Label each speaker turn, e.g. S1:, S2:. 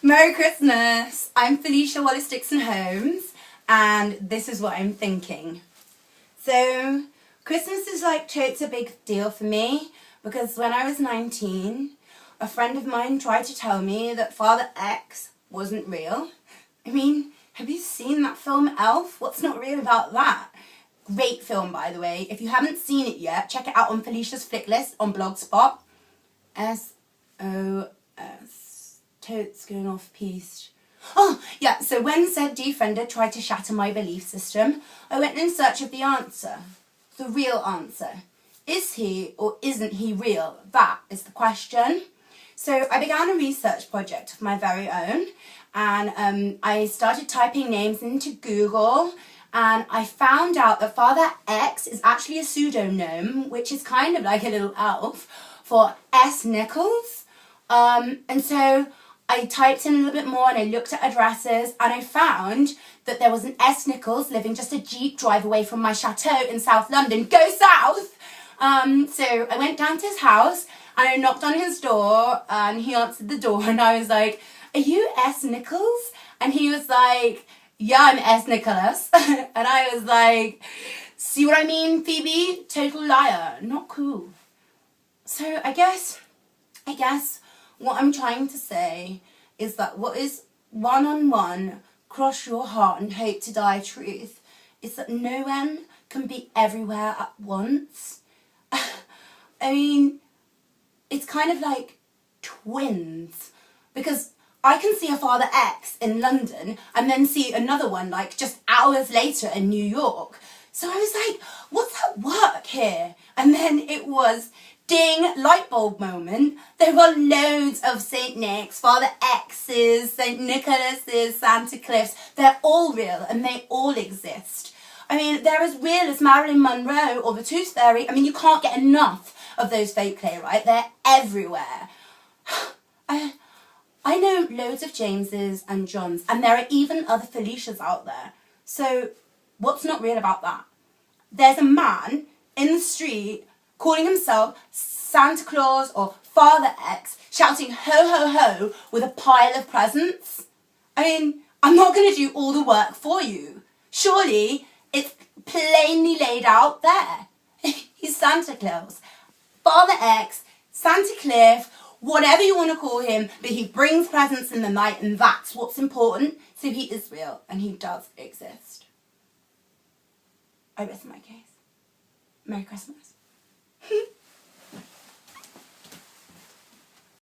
S1: Merry Christmas! I'm Felicia Wallace-Dixon-Holmes, and this is what I'm thinking. So, Christmas is like totes a big deal for me, because when I was 19, a friend of mine tried to tell me that Father X wasn't real. I mean, have you seen that film Elf? What's not real about that? Great film, by the way. If you haven't seen it yet, check it out on Felicia's Flick List on Blogspot. SOS. Totes going off piste. Oh, yeah, so when said defriender tried to shatter my belief system, I went in search of the answer. The real answer. Is he or isn't he real? That is the question. So I began a research project of my very own, and I started typing names into Google, and I found out that Father X is actually a pseudonym, which is kind of like a little elf, for S. Nichols. And so I typed in a little bit more and I looked at addresses, and I found that there was an S. Nichols living just a jeep drive away from my chateau in South London. Go south! So I went down to his house and I knocked on his door, and he answered the door, and I was like, "Are you S. Nichols?" And he was like, "Yeah, I'm S. Nicholas." And I was like, "See what I mean, Phoebe? Total liar. Not cool." So I guess what I'm trying to say is that what is one-on-one, cross your heart and hope to die truth is that no one can be everywhere at once. I mean, it's kind of like twins, because I can see a Father X in London and then see another one like just hours later in New York. So I was like, what's at work here? And then it was ding, light bulb moment. There were loads of St. Nick's, Father X's, St. Nicholas's, Santa Cliffs. They're all real and they all exist. I mean, they're as real as Marilyn Monroe or the Tooth Fairy. I mean, you can't get enough of those folklore, right? They're everywhere. I know loads of Jameses and Johns, and there are even other Felicias out there. So what's not real about that? There's a man in the street calling himself Santa Claus or Father X, shouting ho ho ho with a pile of presents. I mean, I'm not going to do all the work for you. Surely it's plainly laid out there. He's Santa Claus, Father X, Santa Cliff, whatever you want to call him, but he brings presents in the night, and that's what's important. So he is real and he does exist. I rest my case. Merry Christmas.